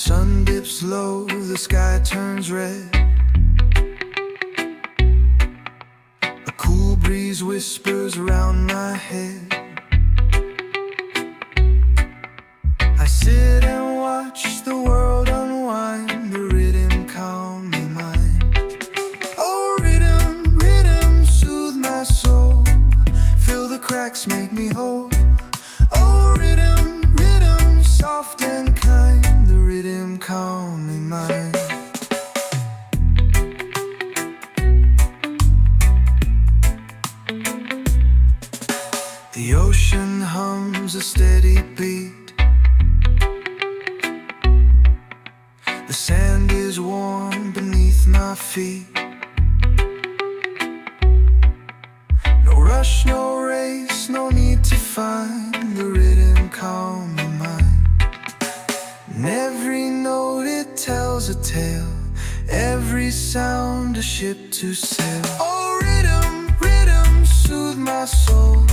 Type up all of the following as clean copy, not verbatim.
sun dips low, the sky turns red. A cool breeze whispers around my head. I sit and watch the world unwind, the rhythm calm my mind. Oh, rhythm, rhythm, soothe my soul, fill the cracks, make me whole. Oh, rhythm, rhythm, soft and kind, the rhythm calm my mind. The ocean hums a steady beat. The sand is warm beneath my feet. No rush, no race, no need to find, the rhythm calm my mind. And every note it tells a tale, every sound a ship to sail. Oh, rhythm, rhythm, soothe my soul,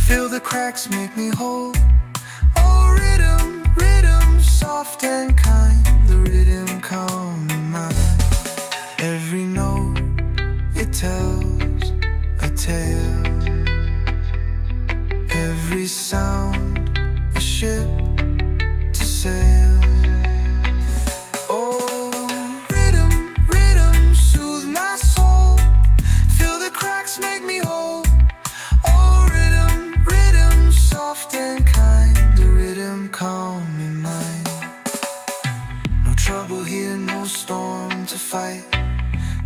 fill the cracks, make me whole. Oh, rhythm, rhythm, soft and kind, the rhythm calm my mind. Every note, it tells a tale, every sound, a ship to sail. Oh, rhythm, rhythm, soothe my soul, fill the cracks, make me whole. Oh, rhythm, rhythm, soft and kind, the rhythm calm my mind. No trouble here, no storm to fight,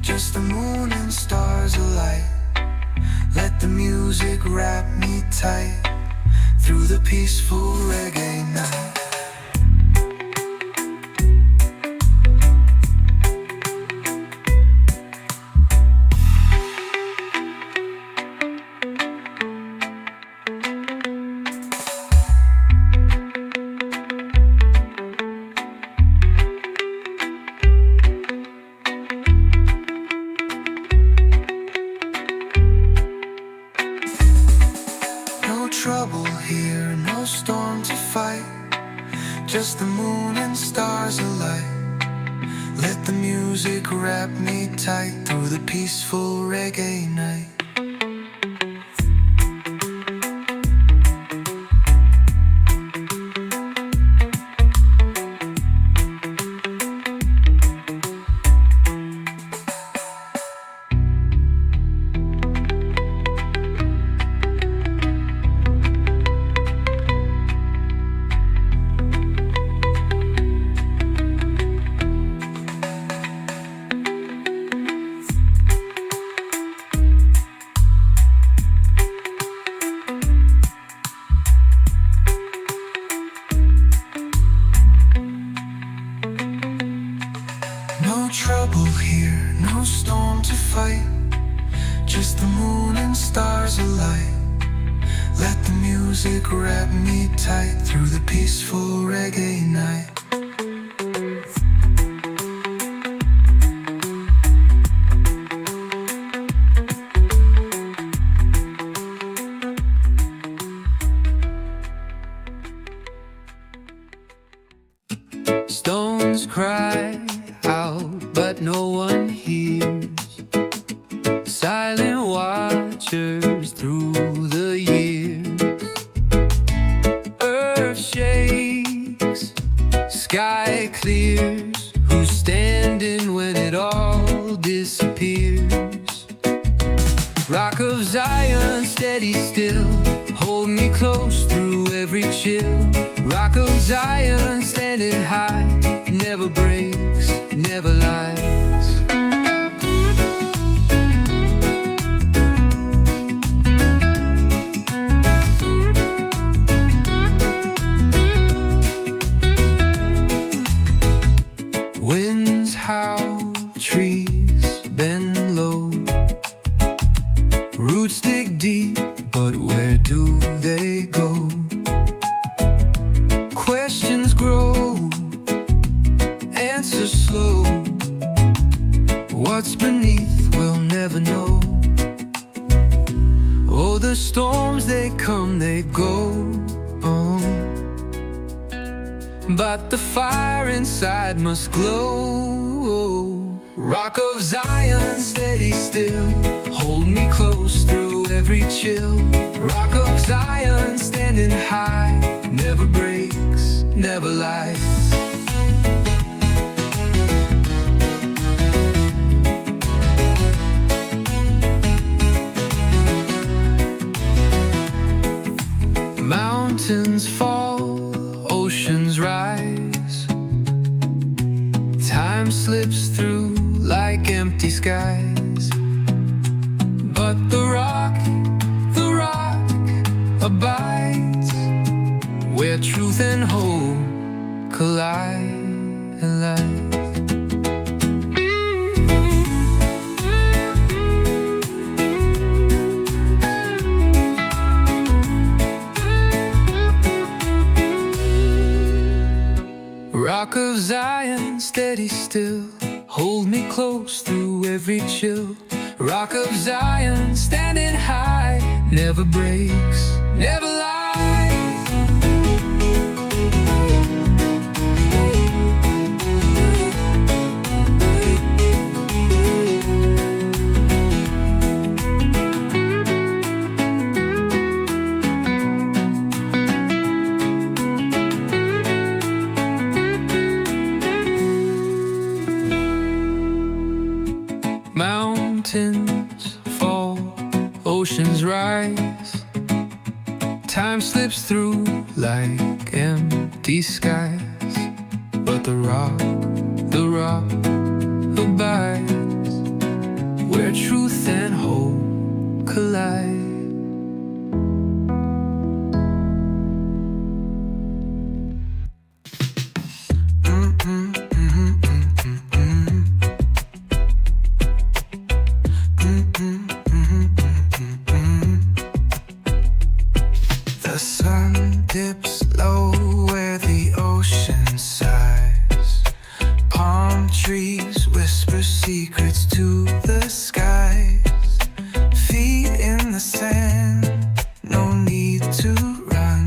just the moon and stars alight. Let the music wrap me tight through the peaceful reggae night. No trouble here, no storm to fight, just the moon and stars alight. Let the music wrap me tight through the peaceful reggae night. No trouble here, no storm to fight, just the moon and stars alight. Let the music wrap me tight through the peaceful reggae night. Stones cry out, but no one hears. Silent watchers through the years. Earth shakes, sky clears. Who's standing when it all disappears? Rock of Zion, steady still, hold me close through every chill. Rock of Zion, standing high, never breaks, never lies. Winds howl, trees bend low, roots dig deep, but where do they go? Questions grow, answers slow. What's beneath we'll never know. Oh, the storms, they come, they go. Oh, but the fire inside must glow. Rock of Zion, steady still, hold me close through every chill. Rock of Zion, standing high, never breaks, never lies. Mountains fall, oceans rise. Time slips through like empty skies. But the rock abides, where truth and hope collide. Rock of Zion, steady still, hold me close through every chill. Rock of Zion, standing high, never breaks, never lies. Mountains fall, oceans rise. Time slips through like empty skies. But the rock abides, where truth and hope collide. The sun dips low where the ocean sighs. Palm trees whisper secrets to the skies. Feet in the sand, no need to run.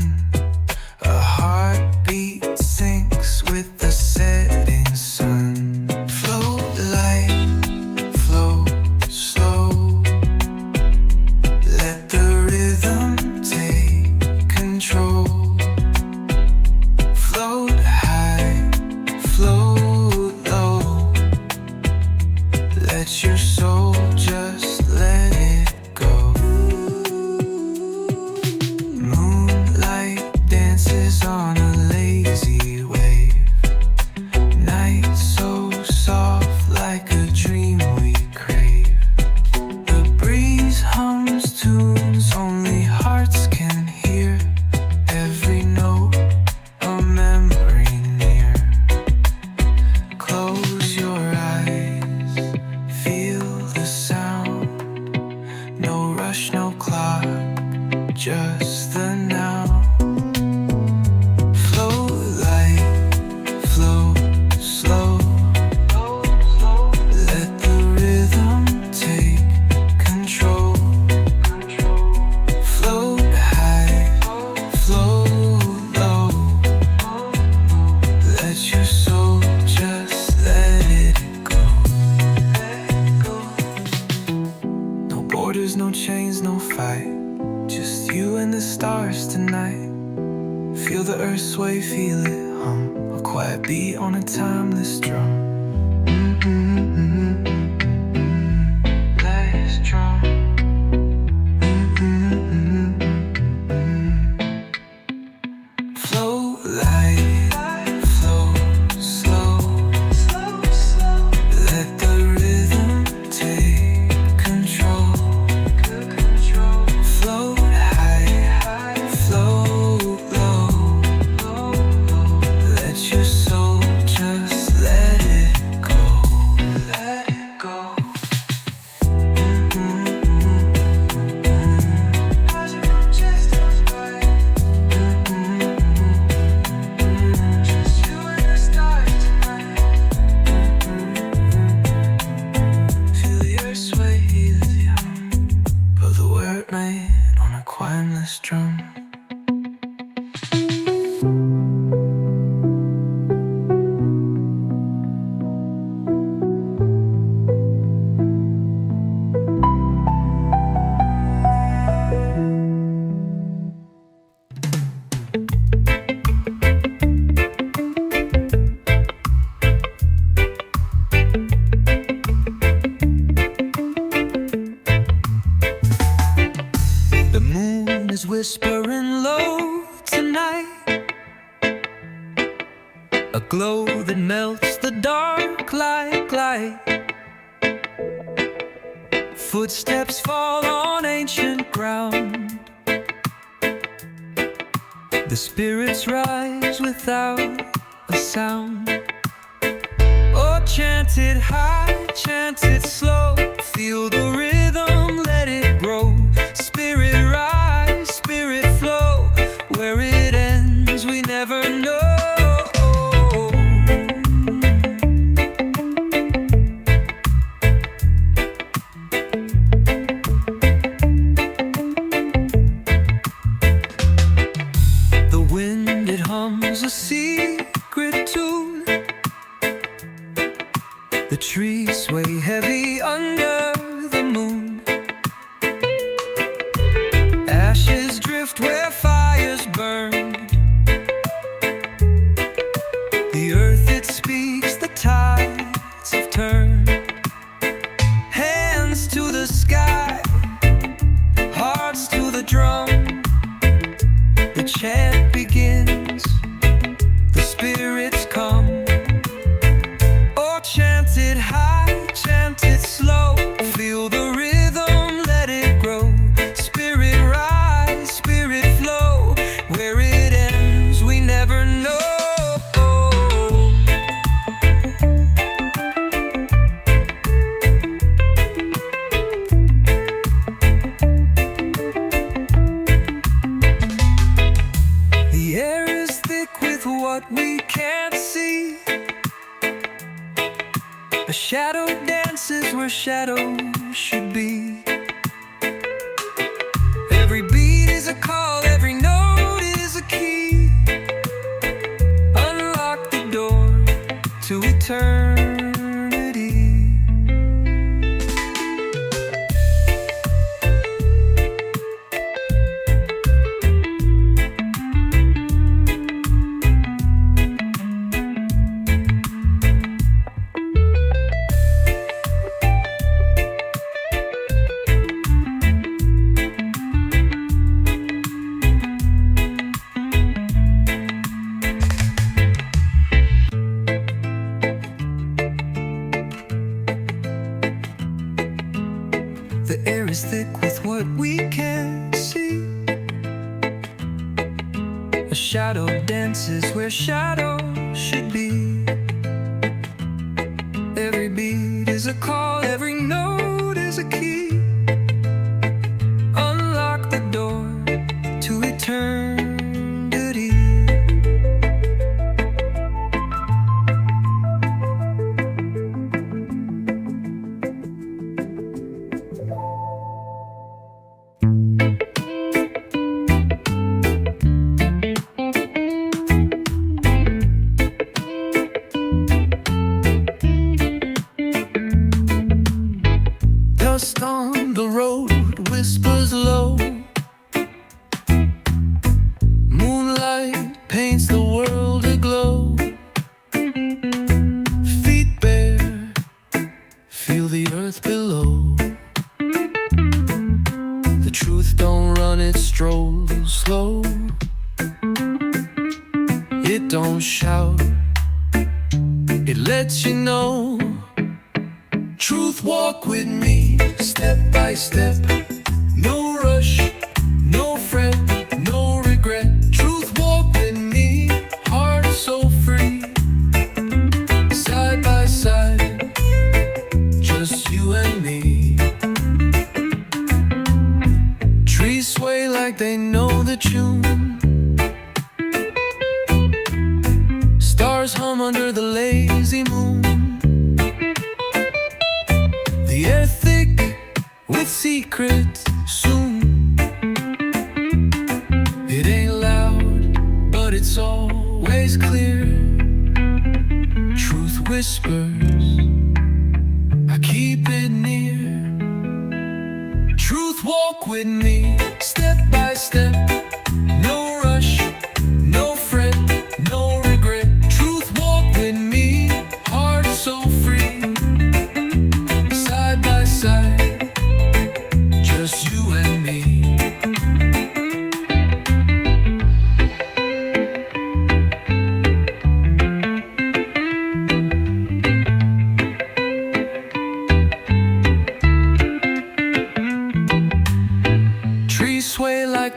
A heartbeat sinks with the setting sun. Float light, flow slow. Let the rhythm take control. Float high, float low. Let your soul just let it go. Moonlight dances on a lazy wave. Night so soft like a dream we crave. The breeze hums tunes only hearts can hear. Every note a memory near. Close your eyes, feel the sound. No rush, no clock, just the now. Flow light, flow slow. Let the rhythm take control. Float high, float low. Let your soul just let it go. No borders, no chains, no fight. Just you and the stars tonight. Feel the earth sway, feel it hum. A quiet beat on a timeless drum. Last drum. Flow light, flow slow. Let the rhythm take control. Float high, float low. Let your soul just let it go. whispering low tonight, a glow that melts the dark like light. Footsteps fall on ancient ground, the spirits rise without a sound. Oh, chant it high, chant it slow, feel the rhythm, let it grow. Spirit rise, spirit flow, where it ends we never know. The wind, it hums a secret tune, the trees sway heavy under the moon. Ashes drift where fires burn, the earth it speaks, the tides have turned. Hands to the sky, hearts to the drum, the chant begins, the spirits come. Oh, chant it high, chant it slow, feel the rhythm, let it grow. Spirit rise, spirit flow, where it ends we never know. The air is thick with what we can't see, a shadow dances where shadow should be. Every beat is a call, every note is a key. Unlock the door to eternity. The air is thick with what we can't see, a shadow dances where shadow should be. Every beat is a call, every note is a key. Unlock the door to eternity. Dust on the road whispers low, moonlight paints the world aglow. Feet bare, feel the earth below. The truth don't run, it strolls slow. It don't shout, it lets you know. Truth walk with me, step by step. No rush, no fret, no regret. Truth walk with me, heart so free. Side by side, just you and me. Trees sway like they know the tune, stars hum under the lazy moon. The air thick with secrets soon. It ain't loud, but it's always clear. Truth whispers, I keep it near. Truth walk with me, step by step. No rush, no fret, no regret. Truth walk with me, heart so free. Side by side, just you and me.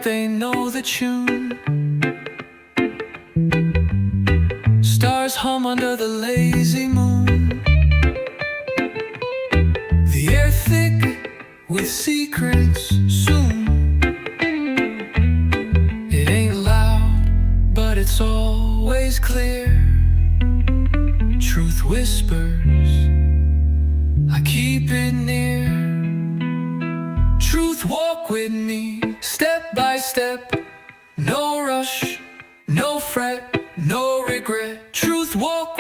they know the tune. Stars hum under the lazy moon. The air thick with secrets soon. It ain't loud, but it's always clear. Truth whispers, I keep it near. Truth walk with me, step by step. No rush, no fret, no regret. Truth walk